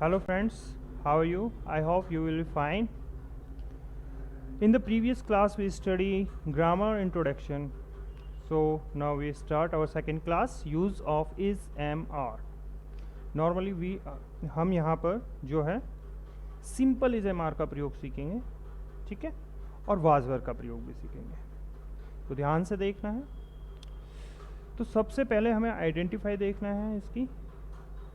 Hello friends, how are you? I hope you will be fine. In the previous class we study grammar introduction. So now we start our second class, use of is, am, are. Normally हम यहाँ पर जो है simple is am are का प्रयोग सीखेंगे, ठीक है, और वाज वर्ब का प्रयोग भी सीखेंगे। तो ध्यान से देखना है। तो सबसे पहले हमें आइडेंटिफाई देखना है, इसकी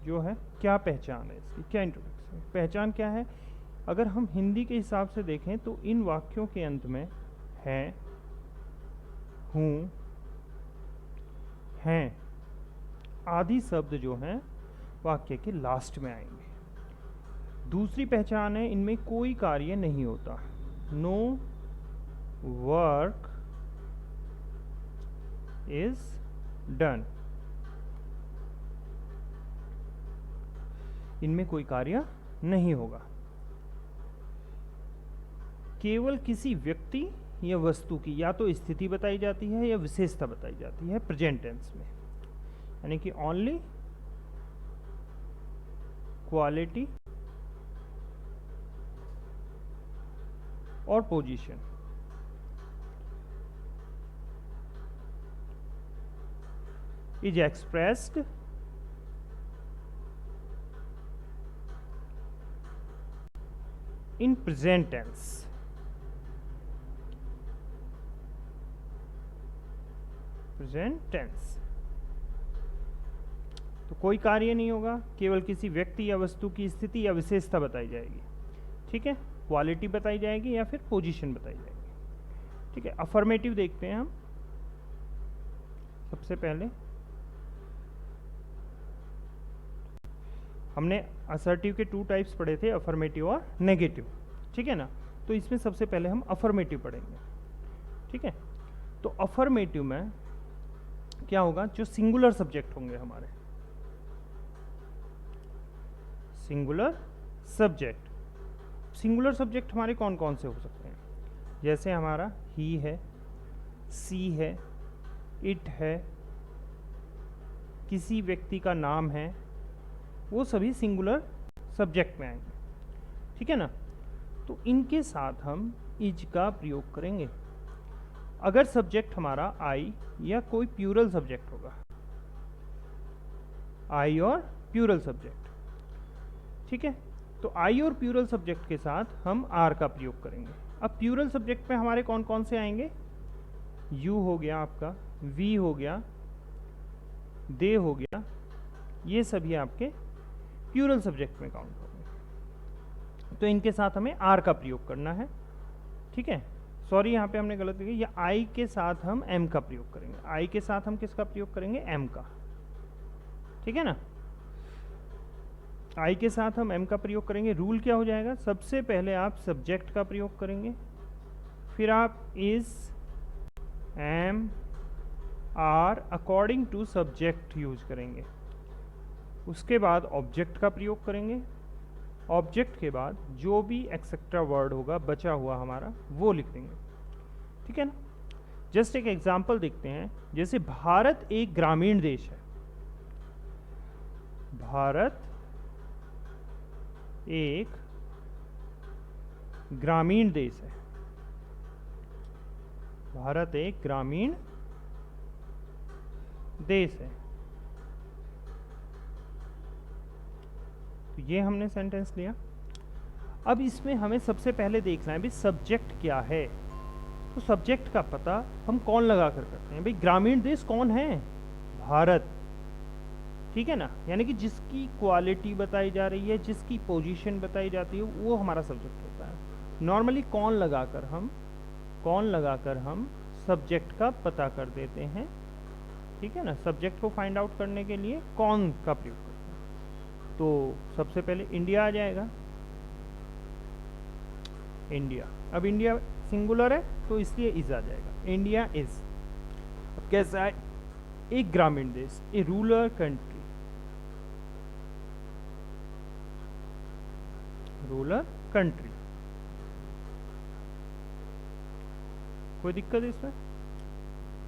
जो है क्या पहचान है, इसकी क्या इंट्रोडक्शन पहचान क्या है। अगर हम हिंदी के हिसाब से देखें तो इन वाक्यों के अंत में है, हूँ, हैं आदि शब्द जो हैं वाक्य के लास्ट में आएंगे। दूसरी पहचान है, इनमें कोई कार्य नहीं होता, नो वर्क इज डन, इनमें कोई कार्य नहीं होगा। केवल किसी व्यक्ति या वस्तु की या तो स्थिति बताई जाती है या विशेषता बताई जाती है प्रेजेंट टेंस में, यानी कि ओनली क्वालिटी और position. Is expressed in present tense. Present tense तो कोई कार्य नहीं होगा, केवल किसी व्यक्ति या वस्तु की स्थिति या विशेषता बताई जाएगी, ठीक है, क्वालिटी बताई जाएगी या फिर पोजीशन बताई जाएगी, ठीक है। अफर्मेटिव देखते हैं हम। सबसे पहले हमने असर्टिव के 2 टाइप्स पढ़े थे, अफर्मेटिव और नेगेटिव, ठीक है ना। तो इसमें सबसे पहले हम अफर्मेटिव पढ़ेंगे, ठीक है। तो अफर्मेटिव में क्या होगा, जो सिंगुलर सब्जेक्ट होंगे हमारे, सिंगुलर सब्जेक्ट। सिंगुलर सब्जेक्ट हमारे कौन कौन से हो सकते हैं, जैसे हमारा ही है, सी है, इट है, किसी व्यक्ति का नाम है, वो सभी सिंगुलर सब्जेक्ट में आएंगे, ठीक है ना। तो इनके साथ हम इज का प्रयोग करेंगे। अगर सब्जेक्ट हमारा आई या कोई प्यूरल सब्जेक्ट होगा, आई और प्यूरल सब्जेक्ट, ठीक है, तो आई और प्यूरल सब्जेक्ट के साथ हम आर का प्रयोग करेंगे। अब प्यूरल सब्जेक्ट में हमारे कौन कौन से आएंगे, यू हो गया आपका, वी हो गया, दे हो गया, ये सभी आपके प्यूरल सब्जेक्ट में काउंट होंगे। तो इनके साथ हमें आर का प्रयोग करना है, ठीक है। सॉरी, यहाँ पे हमने गलत की, या आई के साथ हम एम का प्रयोग करेंगे। आई के साथ हम किसका प्रयोग करेंगे, एम का, ठीक है ना। आई के साथ हम एम का प्रयोग करेंगे। रूल क्या हो जाएगा, सबसे पहले आप सब्जेक्ट का प्रयोग करेंगे, फिर आप is, am, are according to subject use करेंगे। उसके बाद ऑब्जेक्ट का प्रयोग करेंगे। ऑब्जेक्ट के बाद जो भी एक्सेट्रा वर्ड होगा बचा हुआ हमारा वो लिख देंगे, ठीक है ना। जस्ट एक एग्जांपल देखते हैं, जैसे भारत एक ग्रामीण देश है। भारत एक ग्रामीण देश है। भारत एक ग्रामीण देश है। तो ये हमने सेंटेंस लिया। अब इसमें हमें सबसे पहले देखना है भाई सब्जेक्ट क्या है। तो सब्जेक्ट का पता हम कौन लगा कर करते हैं, भाई ग्रामीण देश कौन है, भारत, ठीक है ना। यानी कि जिसकी क्वालिटी बताई जा रही है, जिसकी पोजीशन बताई जाती है, वो हमारा सब्जेक्ट होता है। नॉर्मली कौन लगाकर हम सब्जेक्ट का पता कर देते हैं, ठीक है ना। सब्जेक्ट को फाइंड आउट करने के लिए कौन का प्रयोग करते हैं। तो सबसे पहले इंडिया आ जाएगा, इंडिया। अब इंडिया सिंगुलर है तो इसलिए इज आ जाएगा, इंडिया इज। अब कैसा है, एक ग्रामीण देश, ए रूरल कंट्री, रूरल कंट्री। कोई दिक्कत है इसमें।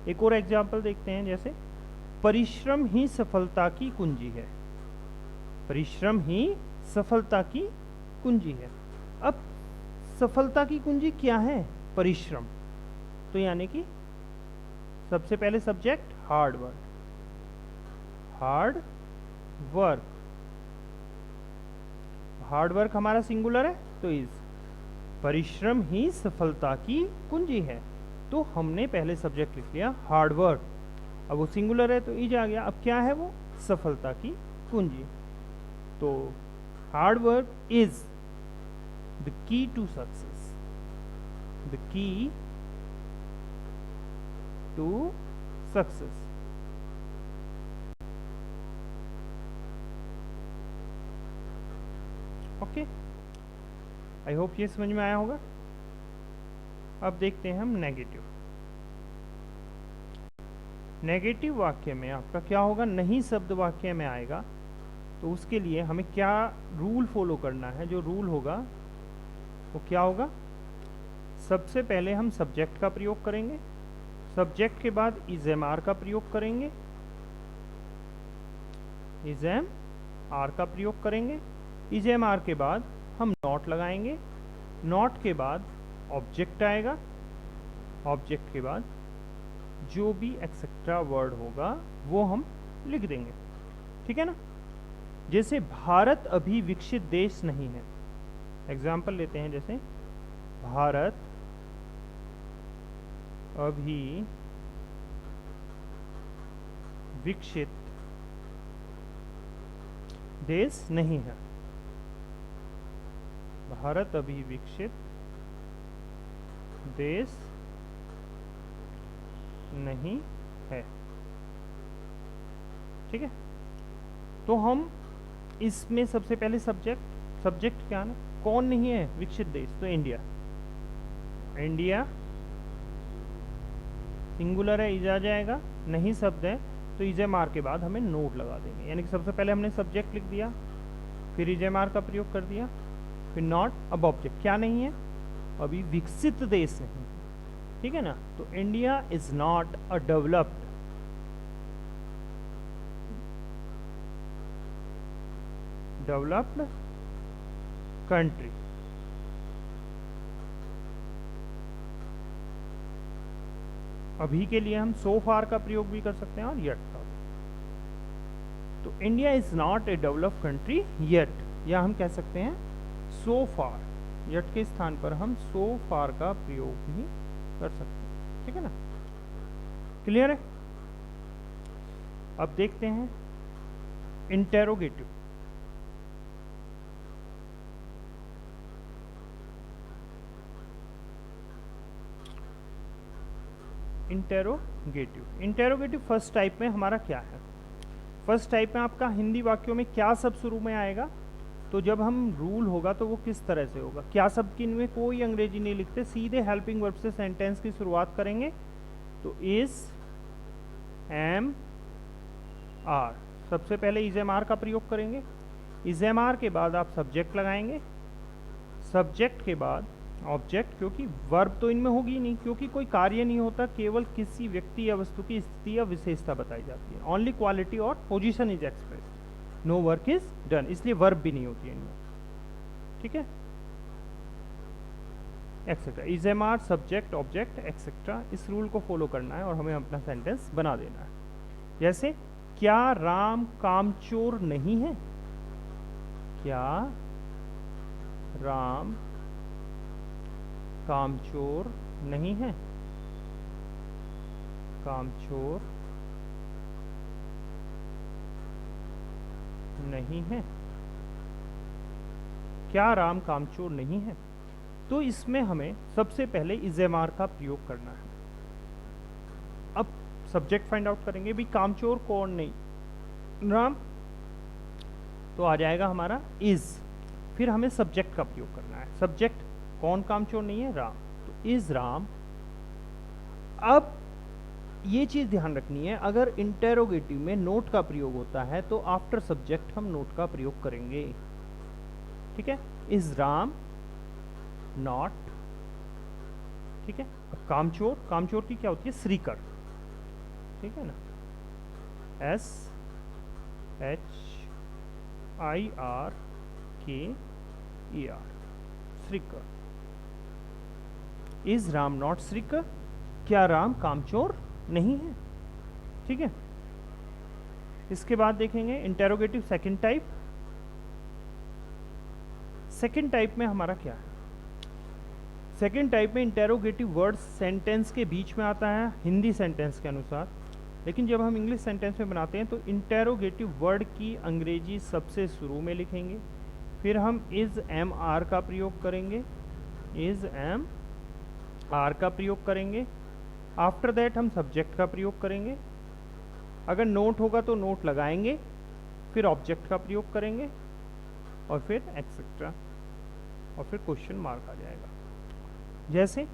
एक और एग्जाम्पल देखते हैं, जैसे परिश्रम ही सफलता की कुंजी है। परिश्रम ही सफलता की कुंजी है। अब सफलता की कुंजी क्या है? परिश्रम। तो यानी कि सबसे पहले subject hard work, hard work, hard work हमारा सिंगुलर है तो इज, परिश्रम ही सफलता की कुंजी है। तो हमने पहले सब्जेक्ट लिख लिया हार्ड वर्क, अब वो सिंगुलर है तो इज आ गया। अब क्या है वो? सफलता की कुंजी। तो hard work is the key to success, the key to success. Okay, I hope ये समझ में आया होगा। अब देखते हैं हम नेगेटिव। नेगेटिव वाक्य में आपका क्या होगा? नहीं शब्द वाक्य में आएगा, तो उसके लिए हमें क्या रूल फॉलो करना है? जो रूल होगा वो क्या होगा? सबसे पहले हम सब्जेक्ट का प्रयोग करेंगे, सब्जेक्ट के बाद इज एम आर का प्रयोग करेंगे, इज एम आर का प्रयोग करेंगे, इज एम आर के बाद हम नॉट लगाएंगे, नॉट के बाद ऑब्जेक्ट आएगा, ऑब्जेक्ट के बाद जो भी एक्सेट्रा वर्ड होगा वो हम लिख देंगे। ठीक है ना? जैसे भारत अभी विकसित देश नहीं है, एग्जाम्पल लेते हैं, जैसे भारत अभी विकसित देश नहीं है, भारत अभी विकसित देश नहीं है। ठीक है, तो हम इसमें सबसे पहले सब्जेक्ट क्या ना, कौन नहीं है विकसित देश? तो इंडिया, इंडिया सिंगुलर है, इज आ जाएगा, नहीं शब्द है तो इज एम आर के बाद हमें नोट लगा देंगे। यानी कि सबसे पहले हमने सब्जेक्ट लिख दिया, फिर इज एम आर का प्रयोग कर दिया, फिर नॉट, अब ऑब्जेक्ट क्या नहीं है? अभी विकसित देश नहीं। ठीक है ना? तो India is not a developed country. अभी के लिए हम सो फार का प्रयोग भी कर सकते हैं और येट का। तो India is not a developed country yet, या हम कह सकते हैं सो फार, येट के स्थान पर हम सो फार का प्रयोग भी कर सकते हैं। ठीक है ना? क्लियर है? अब देखते हैं इंटेरोगेटिव। इंटेरोगेटिव फर्स्ट टाइप में हमारा क्या है? फर्स्ट टाइप में आपका हिंदी वाक्यों में क्या शब्द शुरू में आएगा? तो जब हम रूल होगा तो वो किस तरह से होगा? क्या शब्द की इनमें कोई अंग्रेजी नहीं लिखते, सीधे हेल्पिंग वर्ब से सेंटेंस की शुरुआत करेंगे। तो इज एम आर, सबसे पहले इज एम आर का प्रयोग करेंगे, इज एम आर के बाद आप सब्जेक्ट लगाएंगे, सब्जेक्ट के बाद ऑब्जेक्ट, क्योंकि वर्ब तो इनमें होगी नहीं, क्योंकि कोई कार्य नहीं होता, केवल किसी व्यक्ति या वस्तु की स्थिति या विशेषता बताई जाती है। ओनली क्वालिटी और position is expressed, no work is done, इसलिए वर्ब भी नहीं होती है इनमें। ठीक है? Etcetera, is am are, subject, object, etcetera, इस रूल को फॉलो करना है और हमें अपना सेंटेंस बना देना है। जैसे क्या राम कामचोर नहीं है? क्या राम कामचोर नहीं है? कामचोर नहीं है, क्या राम कामचोर नहीं है? तो इसमें हमें सबसे पहले इज एम आर का प्रयोग करना है। अब सब्जेक्ट फाइंड आउट करेंगे भी, कामचोर कौन नहीं? राम, तो आ जाएगा हमारा इज, फिर हमें सब्जेक्ट का प्रयोग करना है। सब्जेक्ट कौन कामचोर नहीं है? राम, तो इज राम। अब ये चीज ध्यान रखनी है, अगर इंटेरोगेटिव में नोट का प्रयोग होता है तो आफ्टर सब्जेक्ट हम नोट का प्रयोग करेंगे। ठीक है? Is Ram not. ठीक है? अब कामचोर, कामचोर की क्या होती है? श्रीकर। ठीक है ना? SHIR SRIKER, Shrikar. Is Ram not Shrikar, क्या राम कामचोर नहीं है? ठीक है। इसके बाद देखेंगे interrogative second type. Second type में हमारा क्या है? सेकंड टाइप में इंटेरोगेटिव वर्ड सेंटेंस के बीच में आता है हिंदी सेंटेंस के अनुसार, लेकिन जब हम इंग्लिश सेंटेंस में बनाते हैं तो इंटेरोगेटिव वर्ड की अंग्रेजी सबसे शुरू में लिखेंगे, फिर हम इज एम आर का प्रयोग करेंगे, इज एम आर का प्रयोग करेंगे। आफ्टर दैट हम सब्जेक्ट का प्रयोग करेंगे, अगर नोट होगा तो नोट लगाएंगे, फिर ऑब्जेक्ट का प्रयोग करेंगे और फिर एक्सेट्रा, और फिर क्वेश्चन मार्क आ जाएगा। जैसे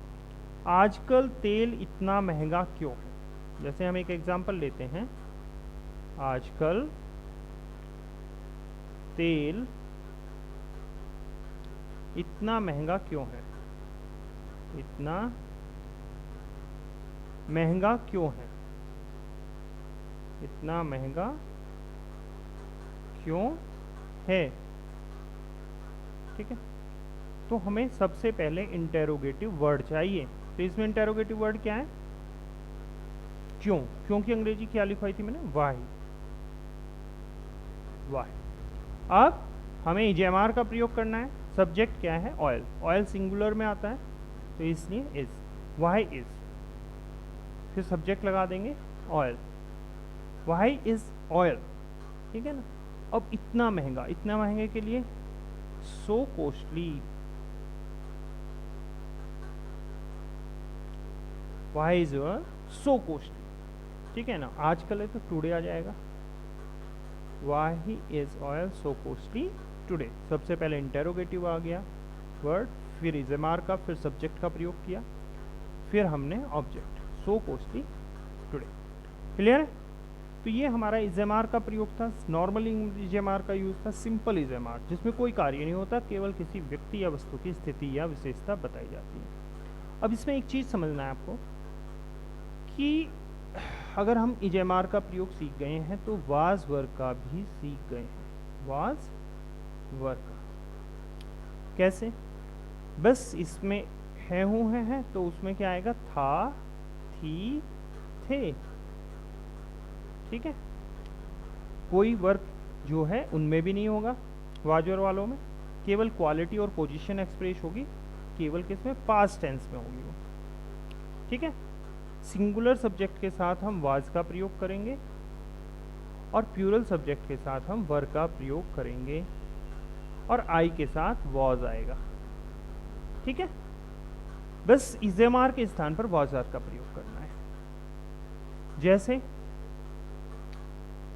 आजकल तेल इतना महंगा क्यों है? जैसे हम एक एग्जांपल लेते हैं, आजकल तेल इतना महंगा क्यों है? इतना महंगा क्यों है? इतना महंगा क्यों है? ठीक है। तो हमें सबसे पहले इंटेरोगेटिव वर्ड चाहिए। तो इसमें इंटेरोगेटिव वर्ड क्या है? क्यों। क्यों की अंग्रेजी क्या लिखवाई थी मैंने? वाई। वाई। अब हमें इजेमार का प्रयोग करना है। सब्जेक्ट क्या है? ऑयल। ऑयल सिंगुलर में आता है तो इसलिए इज, वाई इज। फिर सब्जेक्ट लगा देंगे ऑयल, वाई इज ऑयल। ठीक है ना। अब इतना महंगा, इतना महंगे के लिए so costly, why is so costly. ठीक है ना। आजकल है तो टुडे आ जाएगा, why is oil so costly today. सबसे पहले इंटेरोगेटिव आ गया वर्ड, फिर इजेमार का, फिर सब्जेक्ट का प्रयोग किया, फिर हमने ऑब्जेक्ट, सो कॉस्टली टुडे। क्लियर है? तो ये हमारा इजेमार का प्रयोग था। नॉर्मल इजेमार का यूज था सिंपल इजेमार, जिसमें कोई कार्य नहीं होता, केवल किसी व्यक्ति या वस्तु की स्थिति या विशेषता बताई जाती है। अब इसमें एक चीज समझना है आपको कि अगर हम इजेमार का प्रयोग सीख गए हैं तो वाज वर्ग का भी सीख गए हैं। वाज वर्ग का कैसे? बस इसमें है हूं है तो उसमें क्या आएगा? था, थी, थे। ठीक है। कोई वर्ग जो है उनमें भी नहीं होगा वाजवर वालों में, केवल क्वालिटी और पोजीशन एक्सप्रेस होगी, केवल किसमें? पास्ट टेंस में होगी वो। ठीक है। सिंगुलर सब्जेक्ट के साथ हम वाज का प्रयोग करेंगे और प्लूरल सब्जेक्ट के साथ हम वर का प्रयोग करेंगे और आई के साथ वॉज आएगा। ठीक है। बस इजेमार के स्थान पर वॉजर का प्रयोग करना है। जैसे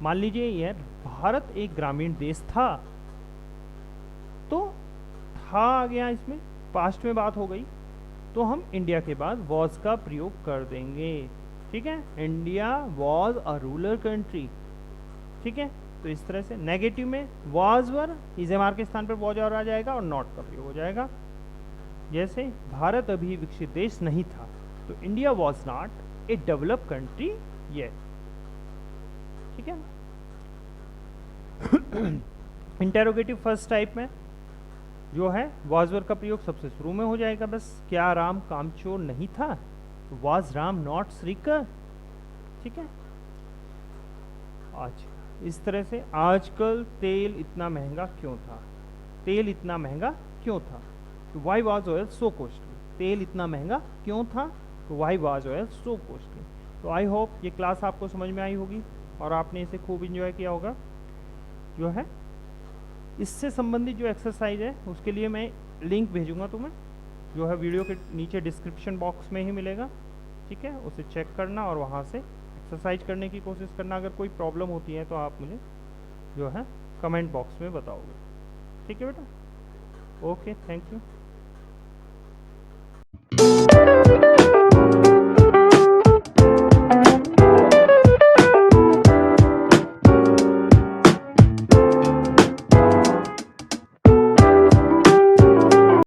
मान लीजिए यह भारत एक ग्रामीण देश था, तो था आ गया, इसमें पास्ट में बात हो गई, तो हम इंडिया के बाद वॉज का प्रयोग कर देंगे। ठीक है। India was a rural country. ठीक है। तो इस तरह से नेगेटिव में वॉज वर, इजेमार के स्थान पर वॉज और आ जाएगा और नॉट का प्रयोग हो जाएगा। जैसे भारत अभी विकसित देश नहीं था, तो India was not a developed country yet. ठीक है। इंटेरोगेटिव फर्स्ट टाइप में जो है वाजवर का प्रयोग सबसे शुरू में हो जाएगा। बस क्या राम कामचोर नहीं था? Was Ram not Shrikar. ठीक है। आज इस तरह से आजकल तेल इतना महंगा क्यों था? तेल इतना महंगा क्यों था? तो why was oil so costly. तेल इतना महंगा क्यों था? तो why was oil so costly. तो आई होप ये क्लास आपको समझ में आई होगी और आपने इसे खूब इंजॉय किया होगा। जो है इससे संबंधित जो एक्सरसाइज है उसके लिए मैं लिंक भेजूंगा तुम्हें, जो है वीडियो के नीचे डिस्क्रिप्शन बॉक्स में ही मिलेगा। ठीक है। उसे चेक करना और वहाँ से एक्सरसाइज करने की कोशिश करना। अगर कोई प्रॉब्लम होती है तो आप मुझे जो है कमेंट बॉक्स में बताओगे। ठीक है बेटा। Okay, thank you.